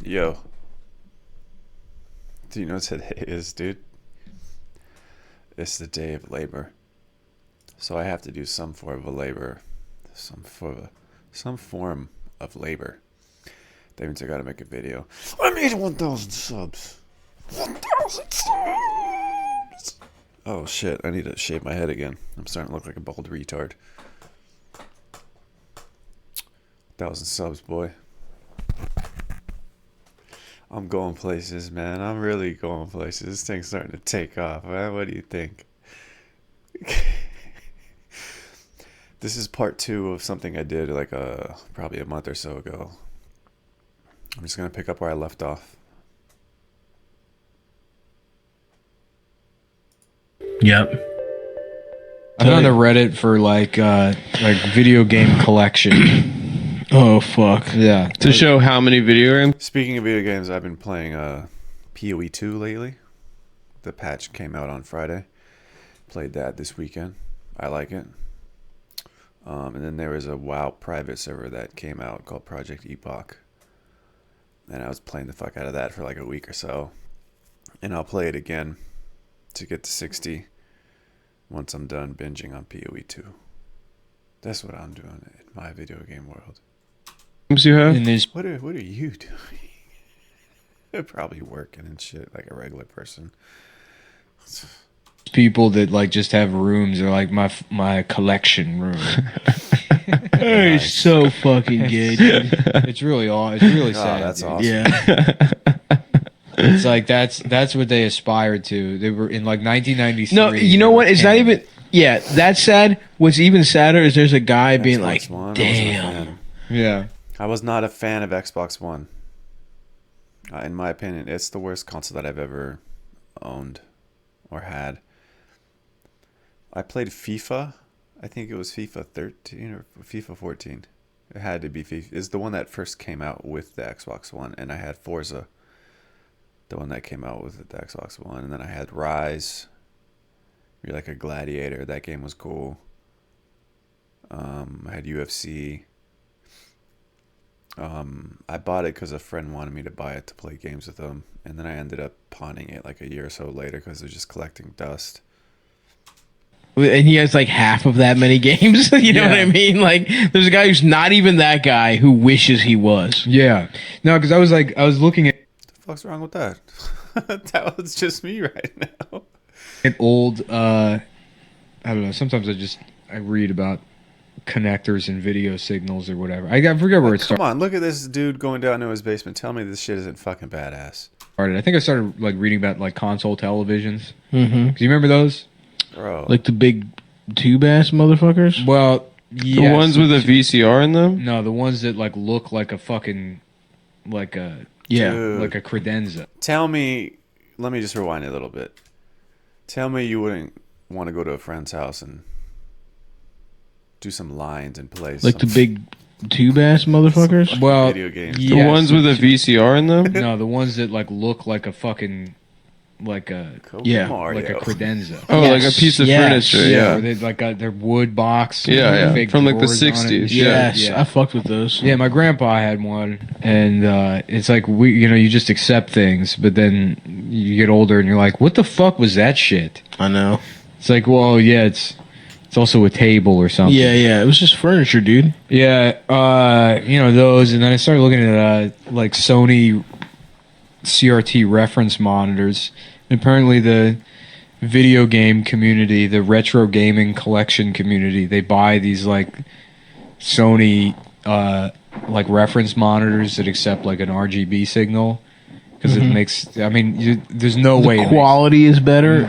Yo, do you know what today is, dude? It's the day of labor. So I have to do some form of labor. Some form of labor. That means I gotta make a video. I made 1,000 subs. 1,000 subs! Oh shit, I need to shave my head again. I'm starting to look like a bald retard. 1,000 subs, boy. I'm going places, man. I'm really going places. This thing's starting to take off, man. What do you think? This is part 2 of something I did like probably a month or so ago. I'm just gonna pick up where I left off. Yep. I'm on the Reddit for like video game collection. Oh fuck. Yeah. To show how many video games? Speaking of video games, I've been playing PoE 2 lately. The patch came out on Friday. Played that this weekend. I like it. And then there was a WoW private server that came out called Project Epoch. And I was playing the fuck out of that for like a week or so. And I'll play it again to get to 60 once I'm done binging on PoE 2. That's what I'm doing in my video game world. You have? And there's What are you doing? Probably working and shit like a regular person. people that like just have rooms or like my collection room. Hey, Nice. so fucking good. Dude. It's really sad. That's dude. awesome. Yeah. It's like that's what they aspired to. They were in like 1993. No, you know they were what? It's not 10. even. Yeah, that's sad. What's even sadder is there's a guy being Xbox like, One, I wasn't a "Damn." fan. Yeah. I was not a fan of Xbox One. In my opinion, it's the worst console that I've ever owned or had. I played FIFA. I think it was FIFA 13 or FIFA 14. It had to be FIFA. It's the one that first came out with the Xbox One, and I had Forza, the one that came out with the Xbox One, and then I had Rise. You're like a gladiator. That game was cool. I had U.S.C. I bought it because a friend wanted me to buy it to play games with him, and then I ended up pawning it like a year or so later because it was just collecting dust. And he has like half of that many games. You know what I mean? Like, there's a guy who's not even that guy who wishes he was. Yeah. No, because I was looking at What the fuck's wrong with that? That was just me right now. old. I don't know. Sometimes I read about connectors and video signals or whatever. I forget where it Come on, look at this dude going down to his basement. Tell me this shit isn't fucking badass. started. I think I started like reading about like console televisions. Mm-hmm. Do you remember those? Bro. Like the big tube ass motherfuckers. Well, The ones with a VCR in them? No, the ones that like look like a fucking like a Dude. like a credenza. Tell me, let me just rewind it a little bit. Tell me you wouldn't want to go to a friend's house and do some lines and play Like the some big tube ass motherfuckers. Well, video games. The ones with a VCR in them? No, the ones that like look like a fucking like a Yeah, Mario. like a credenza. Oh, Yes, like a piece of yes. furniture, Where yeah. they like got their wood box. Yeah, with yeah. fake From, like, the drawers on it and 60s, shit. Yes, yeah. I fucked with those. Yeah, my grandpa had one, and it's like you just accept things, but then you get older and you're like, what the fuck was that shit? I know. It's like, well, yeah, it's also a table or something. Yeah, it was just furniture, dude. Yeah, those, and then I started looking at like Sony CRT reference monitors. And apparently, the video game community, the retro gaming collection community, they buy these like Sony like reference monitors that accept like an RGB signal because it makes. I mean, there's no way The it quality is better.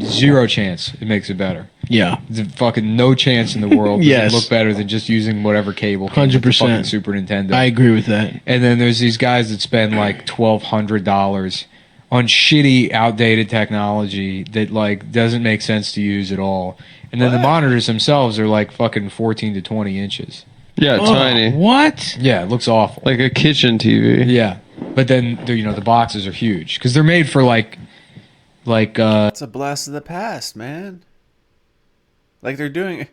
zero chance it makes it better. Yeah. There's fucking no chance in the world does Yes. it look better than just using whatever cable came with the 100%. fucking Super Nintendo. I agree with that. And then there's these guys that spend like $1,200 on shitty, outdated technology that like doesn't make sense to use at all. And then the monitors themselves are like fucking 14 to 20 inches. Yeah, tiny. What? Yeah, it looks awful. Like a kitchen TV. Yeah, but then the boxes are huge because they're made for like It's a blast of the past, man. Like they're doing,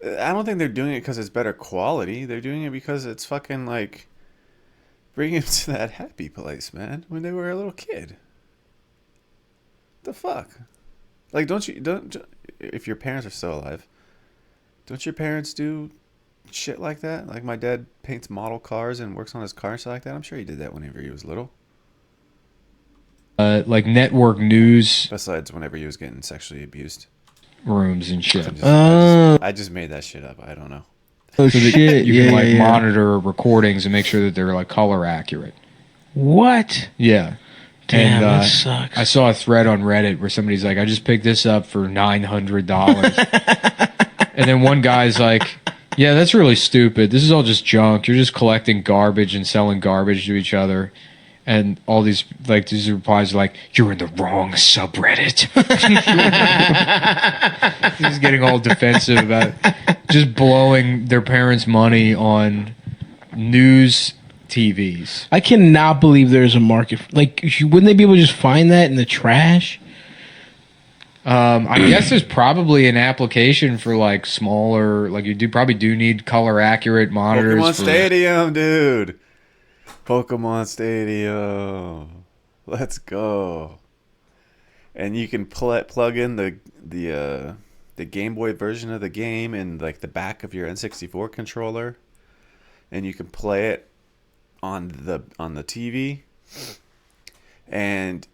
I don't think they're doing it because it's better quality. They're doing it because it's fucking like, Bring him to that happy place, man, when they were a little kid. The fuck? Like, don't if your parents are still alive, don't your parents do shit like that? Like, my dad paints model cars and works on his car and shit like that. I'm sure he did that whenever he was little. Like network news Besides whenever he was getting sexually abused. rooms and shit. I just made that shit up. I don't know. Oh So that shit! you can like monitor recordings and make sure that they're like color accurate. What? Yeah. Damn, And, that sucks. I saw a thread on Reddit where somebody's like, I just picked this up for $900. And then one guy's like, yeah, that's really stupid. This is all just junk. You're just collecting garbage and selling garbage to each other. And all these replies are like, you're in the wrong subreddit. He's getting all defensive about just blowing their parents' money on news TVs. I cannot believe there's a market. Wouldn't they be able to just find that in the trash? I guess there's probably an application for like smaller, like you probably do need color accurate monitors. Pokemon Stadium, dude. Pokemon Stadium. Let's go. And you can plug in the Game Boy version of the game in like the back of your N64 controller, and you can play it on the TV. And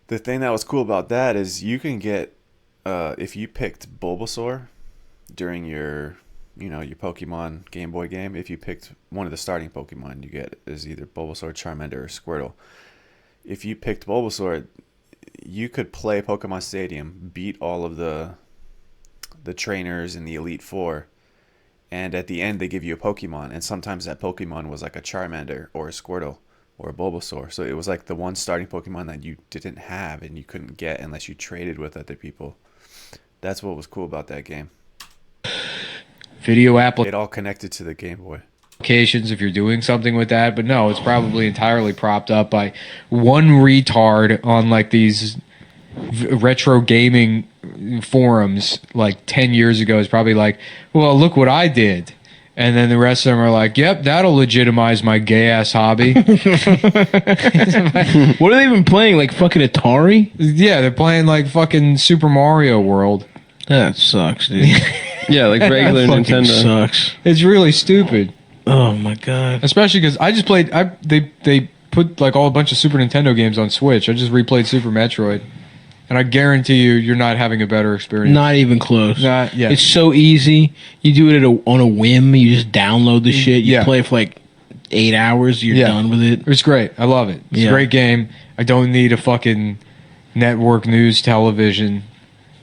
the thing that was cool about that is you can get if you picked Bulbasaur during your Pokemon Game Boy game, if you picked one of the starting Pokemon you get is either Bulbasaur, Charmander, or Squirtle. If you picked Bulbasaur, you could play Pokemon Stadium, beat all of the trainers in the Elite Four, and at the end they give you a Pokemon, and sometimes that Pokemon was like a Charmander or a Squirtle or a Bulbasaur. So it was like the one starting Pokemon that you didn't have and you couldn't get unless you traded with other people. That's what was cool about that game. Video It all connected to the Game Boy. applications if you're doing something with that, but no, it's probably entirely propped up by one retard on like these retro gaming forums like 10 years ago is probably like, well, look what I did. And then the rest of them are like, yep, that'll legitimize my gay ass hobby. What are they even playing? Like fucking Atari? Yeah, they're playing like fucking Super Mario World. That sucks, dude. Yeah, like regular Fucking Nintendo. sucks. It's really stupid. Oh my god. Especially because I just played. They put like a bunch of Super Nintendo games on Switch. I just replayed Super Metroid, and I guarantee you're not having a better experience. Not even close. Not yet. It's so easy. You do it on a whim. You just download the shit. You play it for like 8 hours. You're done with it. It's great. I love it. It's a great game. I don't need a fucking network news television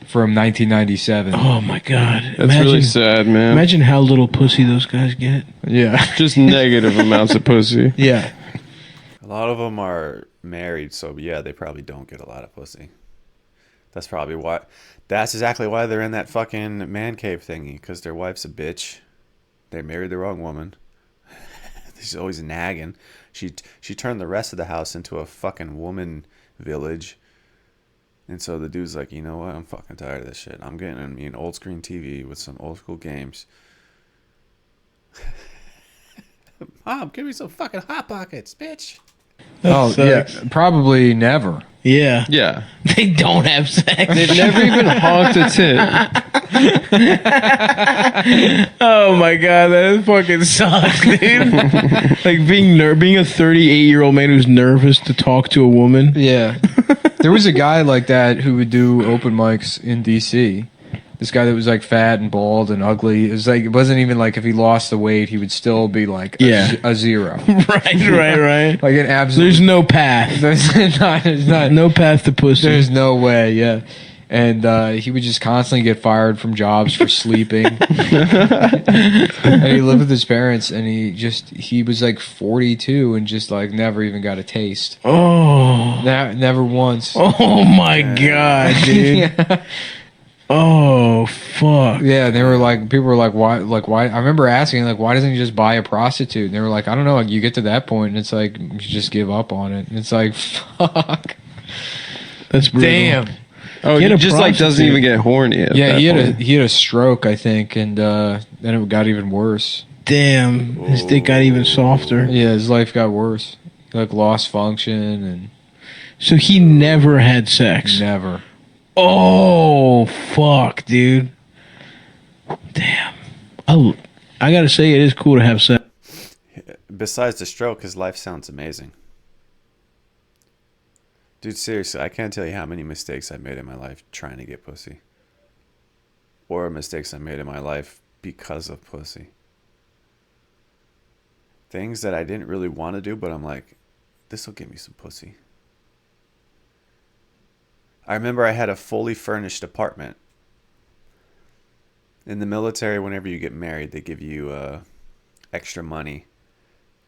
from 1997. Oh my god. That's really sad, man. Imagine how little pussy those guys get. Yeah. Just negative amounts of pussy. Yeah. A lot of them are married, so yeah, they probably don't get a lot of pussy. That's probably why. That's exactly why they're in that fucking man cave thingy, because their wife's a bitch. They married the wrong woman. She's always nagging. She turned the rest of the house into a fucking woman village. And so the dude's like, you know what? I'm fucking tired of this shit. I'm getting me an old screen TV with some old school games. Mom, give me some fucking Hot Pockets, bitch. Oh, yeah. Probably never. Yeah. Yeah. They don't have sex. They've never even honked a tit. Oh my god, that fucking sucks, dude. Like being a 38-year-old man who's nervous to talk to a woman. Yeah. There was a guy like that who would do open mics in DC. This guy that was like fat and bald and ugly. It wasn't even like if he lost the weight, he would still be like a zero. Right. Like an absolute. There's no path. There's not. No path to pussy. There's no way. Yeah. And he would just constantly get fired from jobs for sleeping. And he lived with his parents, and he was like 42 and just like never even got a taste. Oh. Never once. Oh my god, dude. Yeah. Oh fuck. Yeah, they were like, people were like, why? I remember asking, like, why doesn't he just buy a prostitute? And they were like, I don't know. Like, you get to that point, and it's like, you just give up on it. And it's like, fuck. That's brutal. Damn. Oh, he just like doesn't even get horny. Yeah, he had a stroke, I think, and then it got even worse. Damn, his dick got even softer. Yeah, his life got worse. He, like, lost function and So he never had sex. never. Oh fuck, dude. Damn. I gotta say, it is cool to have sex. Besides the stroke, his life sounds amazing. Dude, seriously, I can't tell you how many mistakes I made in my life trying to get pussy. Or mistakes I made in my life because of pussy. Things that I didn't really want to do, but I'm like, this will get me some pussy. I remember I had a fully furnished apartment. In the military, whenever you get married, they give you extra money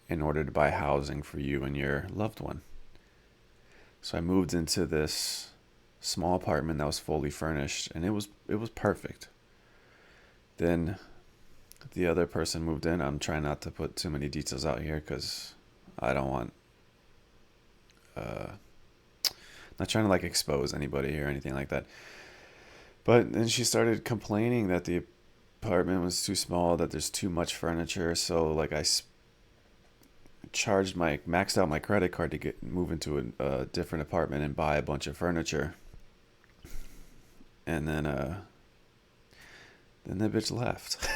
in order to buy housing for you and your loved one. So I moved into this small apartment that was fully furnished, and it was perfect. Then the other person moved in. I'm trying not to put too many details out here because I don't want not trying to like expose anybody or anything like that. But then she started complaining that the apartment was too small, that there's too much furniture. So like I maxed out my credit card to move into a different apartment and buy a bunch of furniture. And then that bitch left.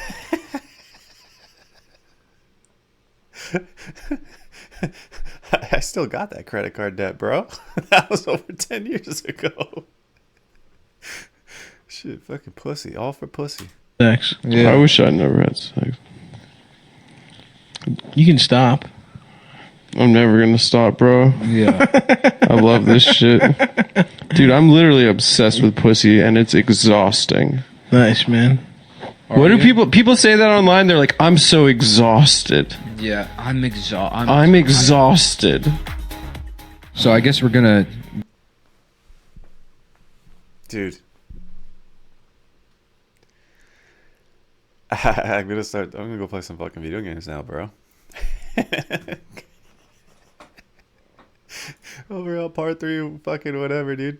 I still got that credit card debt, bro. That was over 10 years ago. Shit, fucking pussy. All for pussy. Sex. Yeah. I wish I never had sex. You can stop. I'm never gonna stop, bro. Yeah. I love this shit. Dude, I'm literally obsessed with pussy, and it's exhausting. Nice, man. What do people say that online? They're like, I'm so exhausted. Yeah, I'm exhausted. I'm exhausted. So I guess we're gonna. Dude. I'm gonna go play some fucking video games now, bro. Overall, part 3, fucking whatever, dude.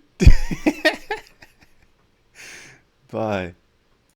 Bye.